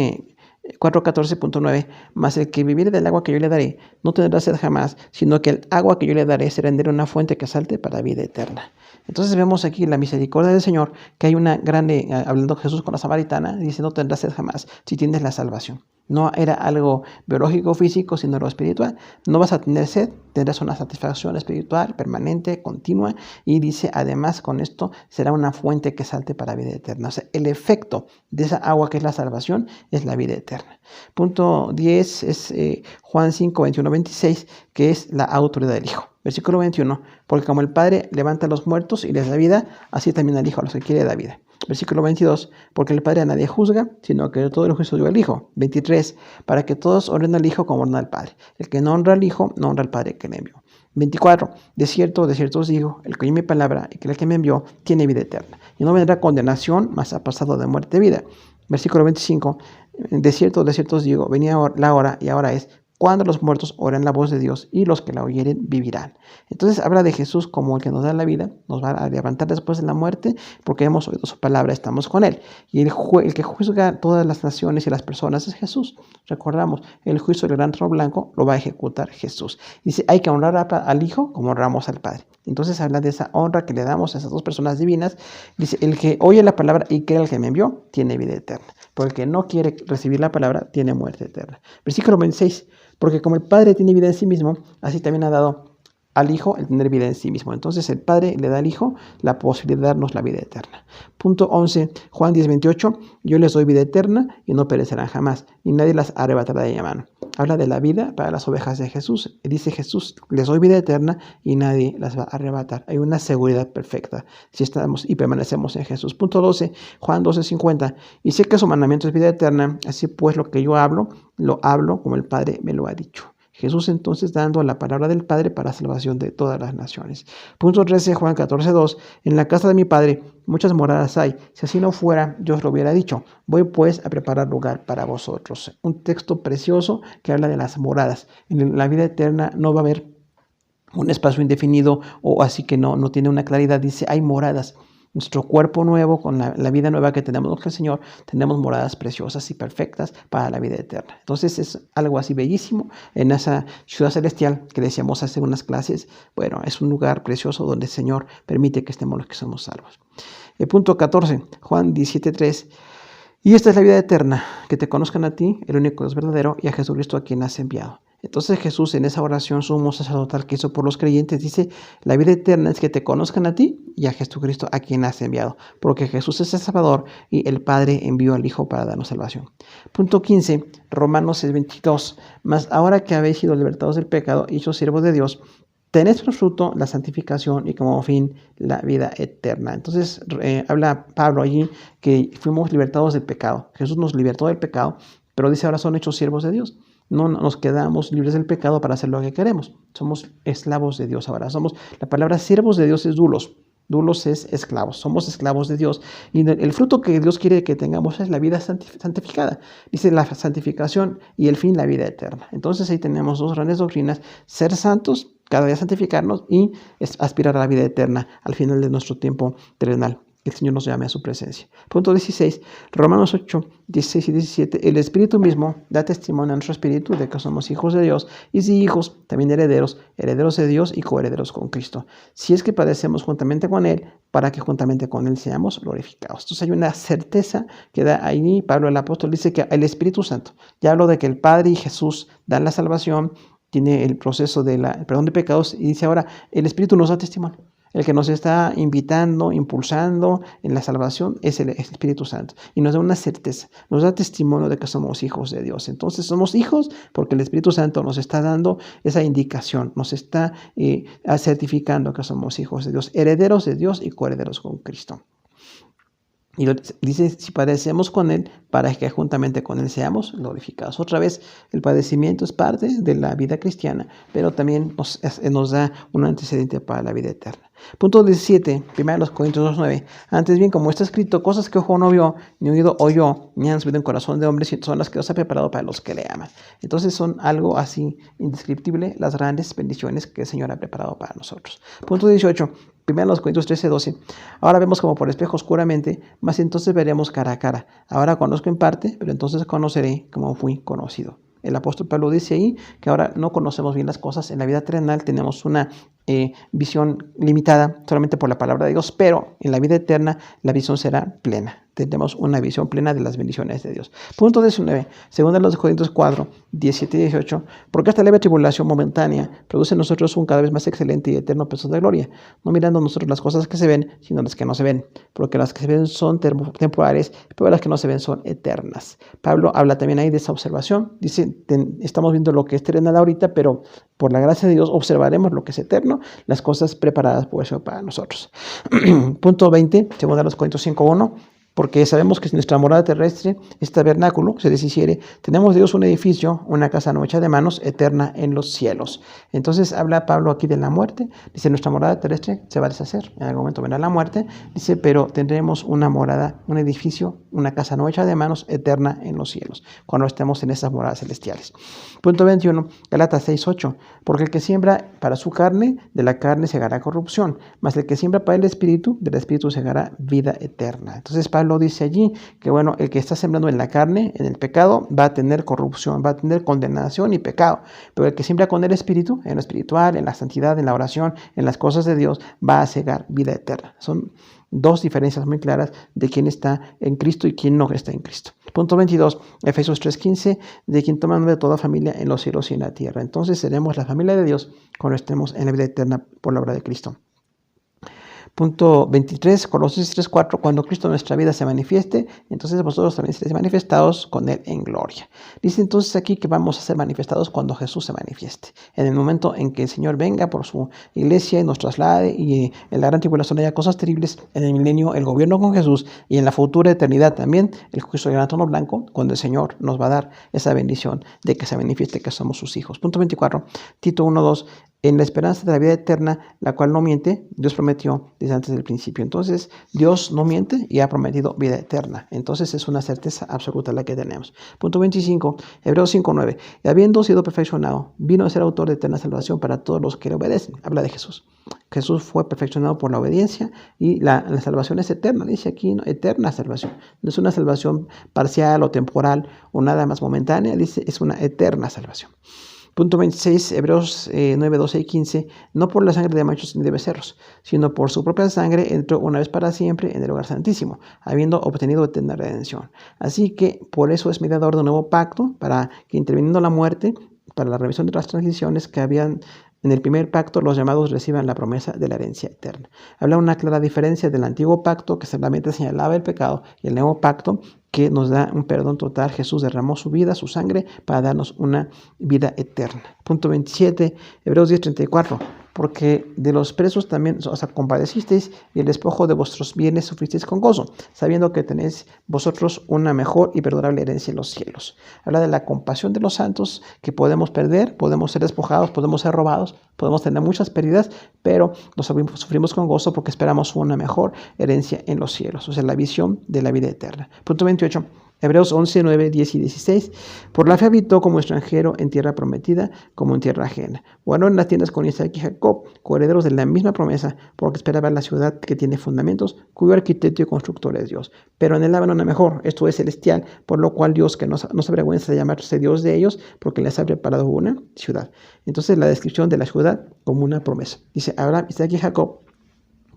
4:14.9, mas el que viviere del agua que yo le daré, no tendrá sed jamás, sino que el agua que yo le daré será en él una fuente que salte para vida eterna. Entonces vemos aquí la misericordia del Señor, que hay una grande, hablando Jesús con la samaritana, dice, no tendrás sed jamás si tienes la salvación. No era algo biológico, físico, sino algo espiritual. No vas a tener sed, tendrás una satisfacción espiritual, permanente, continua. Y dice, además, con esto será una fuente que salte para vida eterna. O sea, el efecto de esa agua que es la salvación es la vida eterna. Punto 10 es Juan 5:21-26, que es la autoridad del Hijo. Versículo 21, porque como el Padre levanta a los muertos y les da vida, así también al Hijo a los que quiere da vida. Versículo 22, porque el Padre a nadie juzga, sino que todo el juicio dio al Hijo. 23, para que todos honren al Hijo como honran al Padre. El que no honra al Hijo, no honra al Padre que le envió. 24, de cierto os digo, el que oye mi palabra y que el que me envió, tiene vida eterna. Y no vendrá condenación, mas ha pasado de muerte a vida. Versículo 25, de cierto os digo, venía la hora y ahora es, cuando los muertos oirán la voz de Dios y los que la oyeren vivirán. Entonces habla de Jesús como el que nos da la vida, nos va a levantar después de la muerte, porque hemos oído su palabra, estamos con Él. Y el que juzga todas las naciones y las personas es Jesús. Recordamos, el juicio del gran trono blanco lo va a ejecutar Jesús. Dice, hay que honrar al Hijo como honramos al Padre. Entonces habla de esa honra que le damos a esas dos personas divinas. Dice, el que oye la palabra y cree al que me envió, tiene vida eterna. Pero el que no quiere recibir la palabra, tiene muerte eterna. Versículo 26. Porque como el Padre tiene vida en sí mismo, así también ha dado al Hijo el tener vida en sí mismo. Entonces el Padre le da al Hijo la posibilidad de darnos la vida eterna. Punto 11, Juan 10:28, yo les doy vida eterna y no perecerán jamás, y nadie las arrebatará de mi mano. Habla de la vida para las ovejas de Jesús. Dice Jesús, les doy vida eterna y nadie las va a arrebatar. Hay una seguridad perfecta si estamos y permanecemos en Jesús. Punto 12, Juan 12:50, y sé que su mandamiento es vida eterna, así pues lo que yo hablo, lo hablo como el Padre me lo ha dicho. Jesús entonces dando la palabra del Padre para salvación de todas las naciones. Punto 13, Juan 14:2. En la casa de mi Padre muchas moradas hay. Si así no fuera, yo os lo hubiera dicho. Voy pues a preparar lugar para vosotros. Un texto precioso que habla de las moradas. En la vida eterna no va a haber un espacio indefinido o así que no tiene una claridad. Dice, hay moradas. Nuestro cuerpo nuevo, con la vida nueva que tenemos con el Señor, tenemos moradas preciosas y perfectas para la vida eterna. Entonces es algo así bellísimo en esa ciudad celestial que decíamos hace unas clases. Bueno, es un lugar precioso donde el Señor permite que estemos los que somos salvos. El punto 14, Juan 17:3. Y esta es la vida eterna, que te conozcan a ti, el único Dios verdadero, y a Jesucristo a quien has enviado. Entonces Jesús en esa oración sumo sacerdotal que hizo por los creyentes dice, la vida eterna es que te conozcan a ti y a Jesucristo a quien has enviado, porque Jesús es el Salvador y el Padre envió al Hijo para darnos salvación. Punto 15, Romanos 6:22, mas ahora que habéis sido libertados del pecado y hechos siervos de Dios, tenéis por fruto la santificación y como fin la vida eterna. Entonces habla Pablo allí que fuimos libertados del pecado. Jesús nos libertó del pecado, pero dice ahora son hechos siervos de Dios. No nos quedamos libres del pecado para hacer lo que queremos. Somos esclavos de Dios ahora. La palabra siervos de Dios es doulos. Doulos es esclavos. Somos esclavos de Dios. Y el fruto que Dios quiere que tengamos es la vida santificada. Dice la santificación y el fin la vida eterna. Entonces ahí tenemos dos grandes doctrinas. Ser santos, cada día santificarnos y aspirar a la vida eterna al final de nuestro tiempo terrenal. Que el Señor nos llame a su presencia. Punto 16, Romanos 8, 16 y 17. El Espíritu mismo da testimonio a nuestro espíritu de que somos hijos de Dios, y si hijos, también herederos, herederos de Dios y coherederos con Cristo. Si es que padecemos juntamente con Él, para que juntamente con Él seamos glorificados. Entonces hay una certeza que da ahí Pablo el apóstol, dice que el Espíritu Santo, ya habló de que el Padre y Jesús dan la salvación, tiene el proceso del perdón de pecados, y dice ahora, el Espíritu nos da testimonio. El que nos está invitando, impulsando en la salvación es el Espíritu Santo. Y nos da una certeza, nos da testimonio de que somos hijos de Dios. Entonces somos hijos porque el Espíritu Santo nos está dando esa indicación, nos está certificando que somos hijos de Dios, herederos de Dios y coherederos con Cristo. Y dice, si padecemos con Él, para que juntamente con Él seamos glorificados. Otra vez, el padecimiento es parte de la vida cristiana, pero también nos da un antecedente para la vida eterna. Punto 17, 1 Corintios 2:9. Antes bien, como está escrito, cosas que ojo no vio, ni oído oyó, ni han subido en corazón de hombre, son las que Dios ha preparado para los que le aman. Entonces son algo así indescriptible las grandes bendiciones que el Señor ha preparado para nosotros. Punto 18. 1 Corintios 13:12. Ahora vemos como por espejo oscuramente, mas entonces veremos cara a cara. Ahora conozco en parte, pero entonces conoceré como fui conocido. El apóstol Pablo dice ahí que ahora no conocemos bien las cosas. En la vida terrenal tenemos una visión limitada solamente por la palabra de Dios, pero en la vida eterna la visión será plena. Tendremos una visión plena de las bendiciones de Dios. Punto 19. Según los Corintios 4, 17 y 18. Porque esta leve tribulación momentánea produce en nosotros un cada vez más excelente y eterno peso de gloria, no mirando nosotros las cosas que se ven, sino las que no se ven. Porque las que se ven son temporales, pero las que no se ven son eternas. Pablo habla también ahí de esa observación. Dice, estamos viendo lo que es terrenal ahorita, pero por la gracia de Dios observaremos lo que es eterno, las cosas preparadas por eso para nosotros. Punto 20, según los Corintios 5:1. Porque sabemos que si nuestra morada terrestre, este tabernáculo, se deshiciere, tenemos de Dios un edificio, una casa no hecha de manos, eterna en los cielos. Entonces habla Pablo aquí de la muerte. Dice, nuestra morada terrestre se va a deshacer. En algún momento vendrá la muerte. Dice, pero tendremos una morada, un edificio, una casa no hecha de manos, eterna en los cielos, cuando estemos en esas moradas celestiales. Punto 21, Gálatas 6:8. Porque el que siembra para su carne, de la carne segará corrupción, mas el que siembra para el Espíritu, del Espíritu segará vida eterna. Entonces Pablo dice allí que bueno, el que está sembrando en la carne, en el pecado, va a tener corrupción, va a tener condenación y pecado, pero el que siembra con el Espíritu, en lo espiritual, en la santidad, en la oración, en las cosas de Dios, va a segar vida eterna. Son dos diferencias muy claras de quién está en Cristo y quién no está en Cristo. Punto 22, Efesios 3:15, de quien toma nombre de toda familia en los cielos y en la tierra. Entonces seremos la familia de Dios cuando estemos en la vida eterna por la obra de Cristo. Punto 23, Colosenses 3:4, cuando Cristo en nuestra vida se manifieste, entonces vosotros también seréis manifestados con Él en gloria. Dice entonces aquí que vamos a ser manifestados cuando Jesús se manifieste. En el momento en que el Señor venga por su iglesia y nos traslade, y en la gran tribulación haya cosas terribles, en el milenio el gobierno con Jesús, y en la futura eternidad también el juicio de gran trono blanco, cuando el Señor nos va a dar esa bendición de que se manifieste que somos sus hijos. Punto 24, Tito 1:2, en la esperanza de la vida eterna, la cual no miente, Dios prometió desde antes del principio. Entonces, Dios no miente y ha prometido vida eterna. Entonces, es una certeza absoluta la que tenemos. Punto 25, Hebreos 5:9. Y habiendo sido perfeccionado, vino a ser autor de eterna salvación para todos los que le obedecen. Habla de Jesús. Jesús fue perfeccionado por la obediencia y la salvación es eterna. Dice aquí, ¿no? Eterna salvación. No es una salvación parcial o temporal o nada más momentánea. Dice, es una eterna salvación. Punto 26, Hebreos 9, 12 y 15, no por la sangre de machos ni de becerros, sino por su propia sangre entró una vez para siempre en el lugar santísimo, habiendo obtenido eterna redención. Así que por eso es mediador de un nuevo pacto, para que interviniendo la muerte, para la remisión de las transiciones que habían en el primer pacto, los llamados reciban la promesa de la herencia eterna. Habla una clara diferencia del antiguo pacto, que solamente señalaba el pecado, y el nuevo pacto, que nos da un perdón total. Jesús derramó su vida, su sangre, para darnos una vida eterna. Punto 27, Hebreos 10:34. Porque de los presos también os compadecisteis, y el despojo de vuestros bienes sufristeis con gozo, sabiendo que tenéis vosotros una mejor y perdurable herencia en los cielos. Habla de la compasión de los santos, que podemos perder, podemos ser despojados, podemos ser robados, podemos tener muchas pérdidas, pero los sufrimos con gozo porque esperamos una mejor herencia en los cielos. O sea, la visión de la vida eterna. Punto 28. Hebreos 11, 9, 10 y 16. Por la fe habitó como extranjero en tierra prometida, como en tierra ajena. Bueno, en las tiendas con Isaac y Jacob, coherederos de la misma promesa, porque esperaba la ciudad que tiene fundamentos, cuyo arquitecto y constructor es Dios. Pero en él hablan una mejor, esto es celestial, por lo cual Dios, que no se avergüenza de llamarse Dios de ellos, porque les ha preparado una ciudad. Entonces, la descripción de la ciudad como una promesa. Dice Abraham, Isaac y Jacob,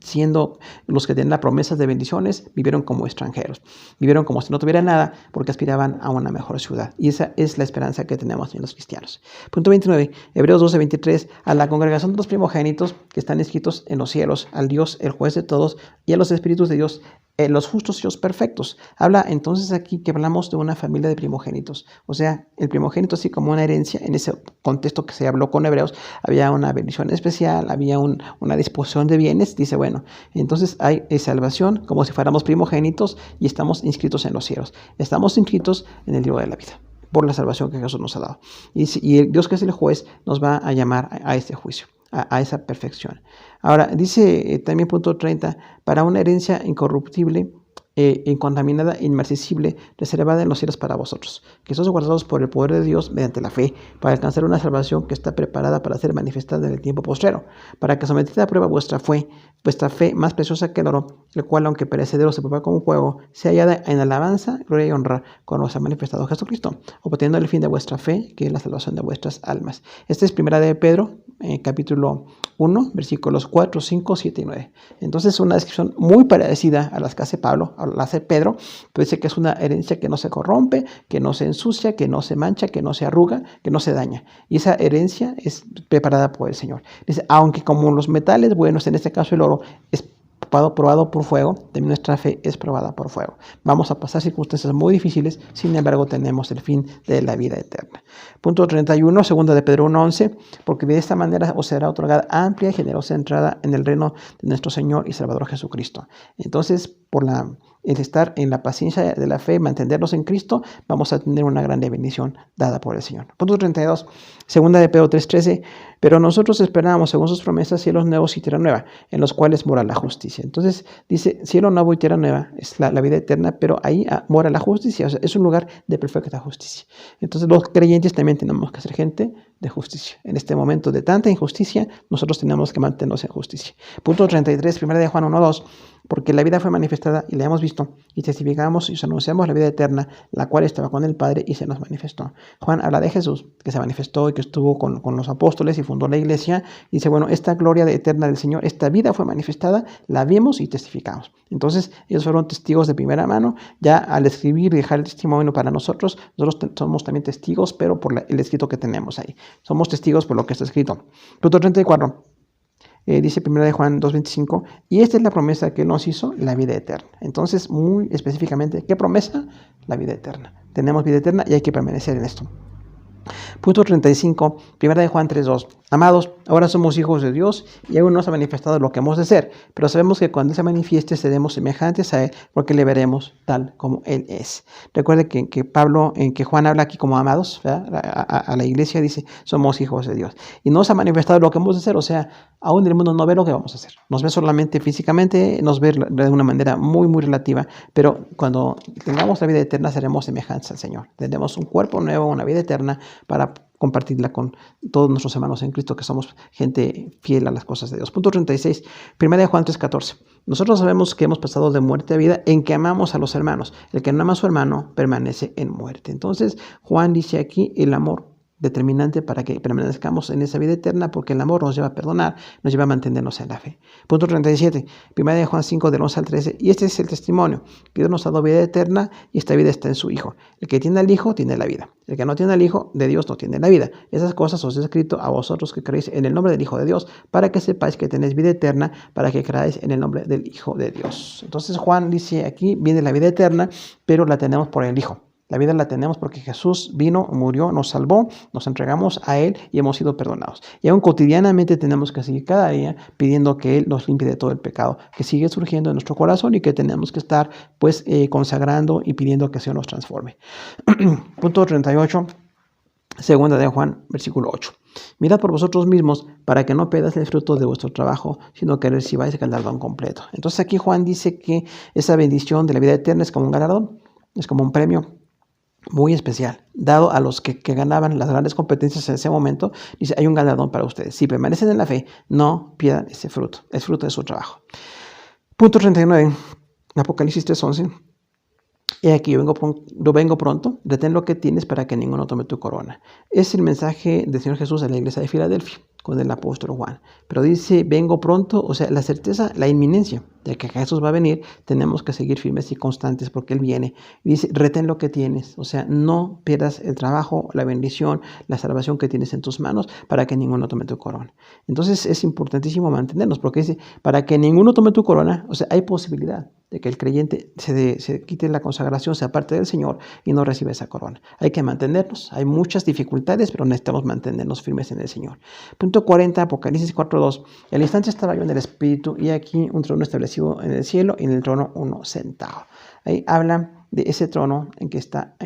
siendo los que tenían las promesas de bendiciones, vivieron como extranjeros. Vivieron como si no tuvieran nada, porque aspiraban a una mejor ciudad. Y esa es la esperanza que tenemos en los cristianos. Punto 29, Hebreos 12, 23. A la congregación de los primogénitos que están escritos en los cielos, al Dios, el juez de todos, y a los espíritus de Dios, los justos y los perfectos. Habla entonces aquí que hablamos de una familia de primogénitos. O sea, el primogénito así como una herencia. En ese contexto que se habló con Hebreos, había una bendición especial, había una disposición de bienes. Dice, bueno, entonces hay salvación como si fuéramos primogénitos y estamos inscritos en los cielos. Estamos inscritos en el libro de la vida por la salvación que Jesús nos ha dado. Y el Dios, que es el juez, nos va a llamar a este juicio, a esa perfección. Ahora, dice también punto 30, para una herencia incorruptible, incontaminada, inmarcesible, reservada en los cielos para vosotros, que sois guardados por el poder de Dios mediante la fe, para alcanzar una salvación que está preparada para ser manifestada en el tiempo postrero, para que sometida a prueba vuestra fe más preciosa que el oro, el cual, aunque perecedero se prueba como fuego, se hallada en alabanza, gloria y honra, cuando se ha manifestado Jesucristo, obteniendo el fin de vuestra fe, que es la salvación de vuestras almas. Esta es primera de Pedro, capítulo 1, versículos 4, 5, 7 y 9. Entonces, una descripción muy parecida a las que hace Pablo, a las que hace Pedro, pero dice que es una herencia que no se corrompe, que no se ensucia, que no se mancha, que no se arruga, que no se daña. Y esa herencia es preparada por el Señor. Dice, aunque como los metales buenos, en este caso el oro, es probado por fuego, también nuestra fe es probada por fuego. Vamos a pasar circunstancias muy difíciles, sin embargo tenemos el fin de la vida eterna. Punto 31, segunda de Pedro 1:11, porque de esta manera os será otorgada amplia y generosa entrada en el reino de nuestro Señor y Salvador Jesucristo. Entonces, por el estar en la paciencia de la fe, mantenernos en Cristo, vamos a tener una grande bendición dada por el Señor. Punto 32, segunda de Pedro 3:13, pero nosotros esperamos, según sus promesas, cielos nuevos y tierra nueva, en los cuales mora la justicia. Entonces dice, cielo nuevo y tierra nueva es la vida eterna, pero ahí mora la justicia, o sea, es un lugar de perfecta justicia. Entonces los creyentes también tenemos que ser gente de justicia. En este momento de tanta injusticia, nosotros tenemos que mantenernos en justicia. Punto 33, 1 de Juan 1:2, porque la vida fue manifestada y la hemos visto, y testificamos y os anunciamos la vida eterna, la cual estaba con el Padre y se nos manifestó. Juan habla de Jesús, que se manifestó y que estuvo con los apóstoles y fundó la iglesia, y dice, bueno, esta gloria eterna del Señor, esta vida fue manifestada, la vimos y testificamos. Entonces, ellos fueron testigos de primera mano. Ya al escribir y dejar el testimonio para nosotros somos también testigos, pero por el escrito que tenemos ahí. Somos testigos por lo que está escrito. Punto 34. Dice 1 de Juan 2:25, y esta es la promesa que Él nos hizo, la vida eterna. Entonces, muy específicamente, ¿qué promesa? La vida eterna. Tenemos vida eterna y hay que permanecer en esto. Punto 35, 1 de Juan 3:2. Amados, ahora somos hijos de Dios y aún no se ha manifestado lo que hemos de ser, pero sabemos que cuando Él se manifieste seremos semejantes a Él porque le veremos tal como Él es. Recuerde que Juan habla aquí como amados, a la iglesia, dice, somos hijos de Dios. Y no se ha manifestado lo que hemos de ser, o sea, aún el mundo no ve lo que vamos a hacer. Nos ve solamente físicamente, nos ve de una manera muy, muy relativa, pero cuando tengamos la vida eterna seremos semejantes al Señor. Tendremos un cuerpo nuevo, una vida eterna para compartirla con todos nuestros hermanos en Cristo, que somos gente fiel a las cosas de Dios. Punto 36, 1 de Juan 3:14. Nosotros sabemos que hemos pasado de muerte a vida en que amamos a los hermanos. El que no ama a su hermano permanece en muerte. Entonces, Juan dice aquí el amor determinante para que permanezcamos en esa vida eterna, porque el amor nos lleva a perdonar, nos lleva a mantenernos en la fe. Punto 37, 1 de Juan 5, del 11 al 13, y este es el testimonio, que Dios nos ha dado vida eterna y esta vida está en su Hijo. El que tiene al Hijo tiene la vida. El que no tiene al Hijo de Dios no tiene la vida. Esas cosas os he escrito a vosotros que creéis en el nombre del Hijo de Dios, para que sepáis que tenéis vida eterna, para que creáis en el nombre del Hijo de Dios. Entonces Juan dice aquí, viene la vida eterna, pero la tenemos por el Hijo. La vida la tenemos porque Jesús vino, murió, nos salvó, nos entregamos a Él y hemos sido perdonados. Y aún cotidianamente tenemos que seguir cada día pidiendo que Él nos limpie de todo el pecado que sigue surgiendo en nuestro corazón y que tenemos que estar consagrando y pidiendo que el Señor nos transforme. Punto 38, segunda de Juan, versículo 8. Mirad por vosotros mismos para que no pierdas el fruto de vuestro trabajo, sino que recibáis el galardón completo. Entonces aquí Juan dice que esa bendición de la vida eterna es como un galardón, es como un premio muy especial, dado a los que ganaban las grandes competencias en ese momento. Dice, hay un galardón para ustedes. Si permanecen en la fe, no pierdan ese fruto. Es fruto de su trabajo. Punto 39, Apocalipsis 3:11. He aquí, yo vengo pronto, retén lo que tienes para que ninguno tome tu corona. Es el mensaje del Señor Jesús a la iglesia de Filadelfia, con el apóstol Juan. Pero dice, vengo pronto, o sea, la certeza, la inminencia de que Jesús va a venir, tenemos que seguir firmes y constantes porque Él viene. Y dice, retén lo que tienes, o sea, no pierdas el trabajo, la bendición, la salvación que tienes en tus manos para que ninguno tome tu corona. Entonces es importantísimo mantenernos porque dice, para que ninguno tome tu corona, o sea, hay posibilidad de que el creyente se quite la consagración, se aparte del Señor y no reciba esa corona. Hay que mantenernos, hay muchas dificultades, pero necesitamos mantenernos firmes en el Señor. Punto 40, Apocalipsis 4:2. Al instante estaba yo en el Espíritu y aquí un trono establecido en el cielo y en el trono uno sentado. Ahí habla de ese trono en que está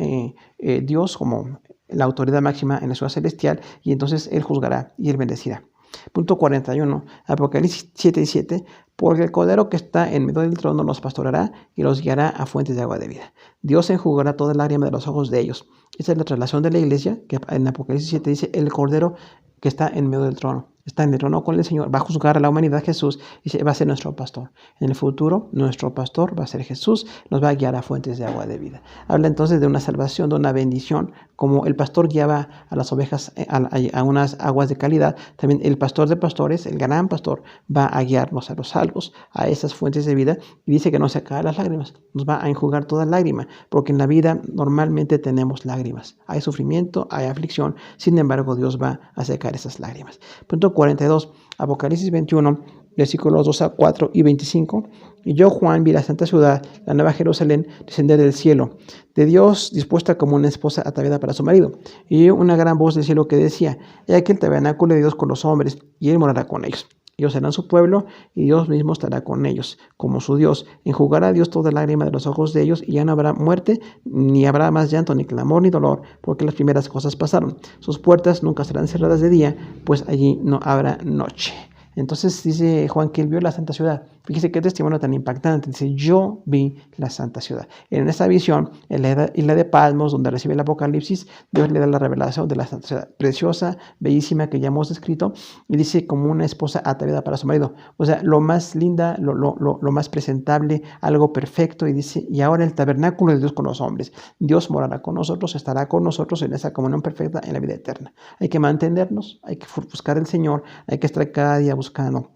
Dios como la autoridad máxima en la ciudad celestial y entonces Él juzgará y Él bendecirá. Punto 41, Apocalipsis 7:7, porque el Cordero que está en medio del trono los pastoreará y los guiará a fuentes de agua de vida. Dios enjugará toda lágrima de los ojos de ellos. Esa es la traslación de la iglesia, que en Apocalipsis 7 dice, el Cordero que está en medio del trono. Está en el trono con el Señor, va a juzgar a la humanidad Jesús y va a ser nuestro pastor. En el futuro, nuestro pastor va a ser Jesús, nos va a guiar a fuentes de agua de vida. Habla entonces de una salvación, de una bendición, como el pastor guiaba a las ovejas a unas aguas de calidad, también el pastor de pastores, el gran pastor, va a guiarnos a los salvos, a esas fuentes de vida, y dice que no se caen las lágrimas, nos va a enjugar toda lágrima, porque en la vida normalmente tenemos lágrimas, hay sufrimiento, hay aflicción, sin embargo Dios va a secar esas lágrimas. Punto 42, Apocalipsis 21, versículos 2-4 y 25. Y yo, Juan, vi la santa ciudad, la nueva Jerusalén, descender del cielo, de Dios, dispuesta como una esposa ataviada para su marido. Y una gran voz del cielo que decía, he aquí el tabernáculo de Dios con los hombres, y Él morará con ellos. Ellos serán su pueblo y Dios mismo estará con ellos, como su Dios. Enjugará a Dios toda lágrima de los ojos de ellos y ya no habrá muerte, ni habrá más llanto, ni clamor, ni dolor, porque las primeras cosas pasaron. Sus puertas nunca serán cerradas de día, pues allí no habrá noche. Entonces dice Juan que él vio la santa ciudad. Fíjese qué testimonio tan impactante. Dice, yo vi la santa ciudad. En esta visión, en la isla de Patmos, donde recibe el Apocalipsis, Dios le da la revelación de la santa ciudad. Preciosa, bellísima, que ya hemos descrito. Y dice, como una esposa ataviada para su marido. O sea, lo más linda, lo más presentable, algo perfecto. Y dice, y ahora el tabernáculo de Dios con los hombres. Dios morará con nosotros, estará con nosotros en esa comunión perfecta en la vida eterna. Hay que mantenernos, hay que buscar al Señor, hay que estar cada día buscando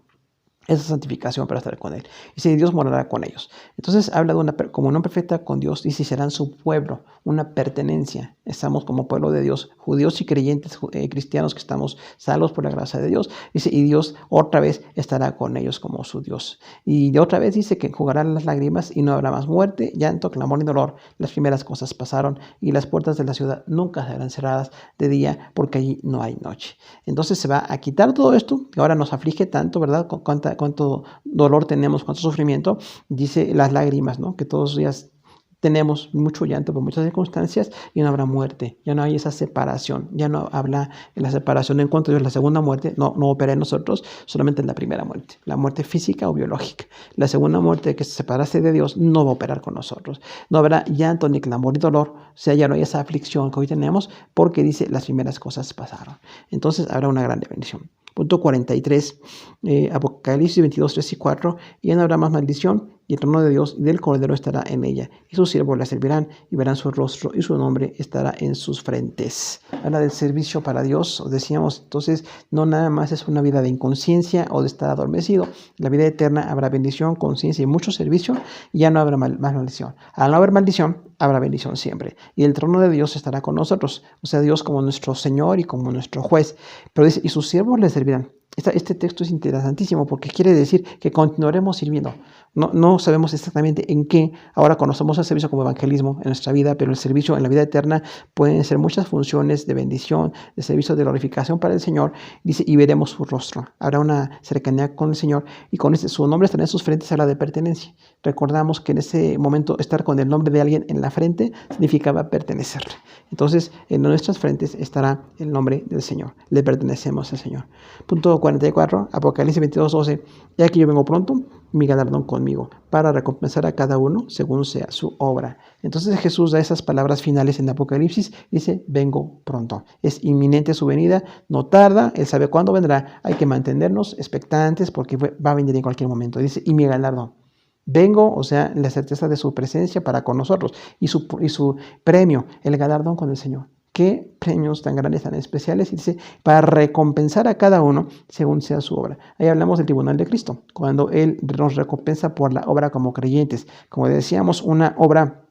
esa santificación para estar con Él. Y si Dios morará con ellos. Entonces habla de una comunión perfecta con Dios y si serán su pueblo, una pertenencia. Estamos como pueblo de Dios, judíos y creyentes cristianos que estamos salvos por la gracia de Dios. Dice, y Dios otra vez estará con ellos como su Dios. Y de otra vez dice que enjugarán las lágrimas y no habrá más muerte, llanto, clamor ni dolor. Las primeras cosas pasaron y las puertas de la ciudad nunca serán cerradas de día porque allí no hay noche. Entonces se va a quitar todo esto que ahora nos aflige tanto, ¿verdad? Cuánto dolor tenemos, cuánto sufrimiento, dice las lágrimas, ¿no? Que todos los días tenemos mucho llanto por muchas circunstancias y no habrá muerte, ya no hay esa separación, ya no habla en la separación en cuanto a Dios, la segunda muerte no opera en nosotros, solamente en la primera muerte, la muerte física o biológica. La segunda muerte que se separase de Dios no va a operar con nosotros, no habrá llanto ni clamor ni dolor, o sea, ya no hay esa aflicción que hoy tenemos porque dice las primeras cosas pasaron. Entonces habrá una gran bendición. Punto 43, Apocalipsis 22, 3 y 4, y ya no habrá más maldición, y el trono de Dios y del Cordero estará en ella, y sus siervos la servirán, y verán su rostro, y su nombre estará en sus frentes. Habla del servicio para Dios, os decíamos, entonces, no nada más es una vida de inconsciencia o de estar adormecido. En la vida eterna habrá bendición, conciencia y mucho servicio, y ya no habrá más maldición. Al no haber maldición, habrá bendición siempre. Y el trono de Dios estará con nosotros, o sea, Dios como nuestro Señor y como nuestro juez. Pero dice, y sus siervos le servirán. Este texto es interesantísimo porque quiere decir que continuaremos sirviendo. No sabemos exactamente en qué. Ahora conocemos el servicio como evangelismo en nuestra vida, pero el servicio en la vida eterna pueden ser muchas funciones de bendición, de servicio de glorificación para el Señor. Dice, y veremos su rostro. Habrá una cercanía con el Señor y con su nombre estará en sus frentes, habla de pertenencia. Recordamos que en ese momento estar con el nombre de alguien en la frente significaba pertenecerle. Entonces, en nuestras frentes estará el nombre del Señor. Le pertenecemos al Señor. Punto 44, Apocalipsis 22, 12. Ya que yo vengo pronto, mi galardón conmigo, para recompensar a cada uno según sea su obra. Entonces Jesús da esas palabras finales en Apocalipsis, dice, vengo pronto. Es inminente su venida, no tarda, Él sabe cuándo vendrá. Hay que mantenernos expectantes porque va a venir en cualquier momento. Dice, y mi galardón. Vengo, o sea, la certeza de su presencia para con nosotros y su premio, el galardón con el Señor. Qué premios tan grandes, tan especiales, y dice, para recompensar a cada uno según sea su obra. Ahí hablamos del tribunal de Cristo, cuando Él nos recompensa por la obra como creyentes. Como decíamos, una obra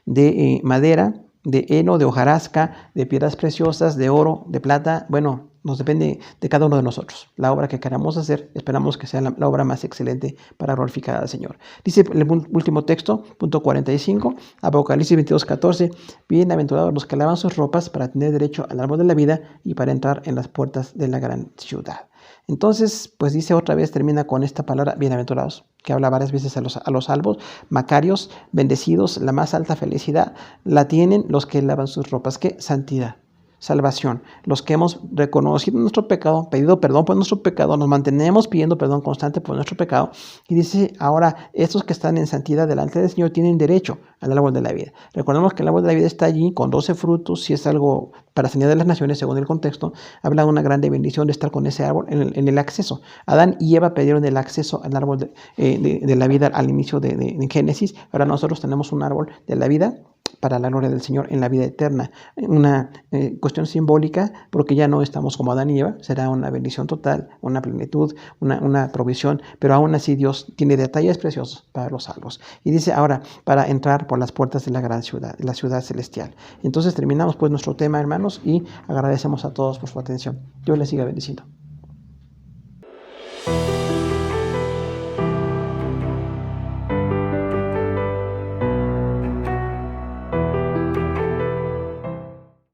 de madera, de heno, de hojarasca, de piedras preciosas, de oro, de plata, bueno, nos depende de cada uno de nosotros. La obra que queramos hacer, esperamos que sea la obra más excelente para glorificar al Señor. Dice el último texto, punto 45, Apocalipsis 22, 14, bienaventurados los que lavan sus ropas para tener derecho al árbol de la vida y para entrar en las puertas de la gran ciudad. Entonces, pues dice otra vez, termina con esta palabra, bienaventurados, que habla varias veces a los salvos, macarios, bendecidos, la más alta felicidad la tienen los que lavan sus ropas. ¿Qué? Santidad. Salvación, los que hemos reconocido nuestro pecado, pedido perdón por nuestro pecado, nos mantenemos pidiendo perdón constante por nuestro pecado, y dice ahora, estos que están en santidad delante del Señor tienen derecho al árbol de la vida. Recordemos que el árbol de la vida está allí con 12 frutos, si es algo para sanidad de las naciones, según el contexto, habla de una grande bendición de estar con ese árbol en el acceso. Adán y Eva pidieron el acceso al árbol de la vida al inicio de Génesis, ahora nosotros tenemos un árbol de la vida para la gloria del Señor en la vida eterna. Una cuestión simbólica, porque ya no estamos como Adán y Eva, será una bendición total, una plenitud, una provisión, pero aún así Dios tiene detalles preciosos para los salvos. Y dice ahora, para entrar por las puertas de la gran ciudad, la ciudad celestial. Entonces terminamos pues nuestro tema, hermanos, y agradecemos a todos por su atención. Dios les siga bendiciendo.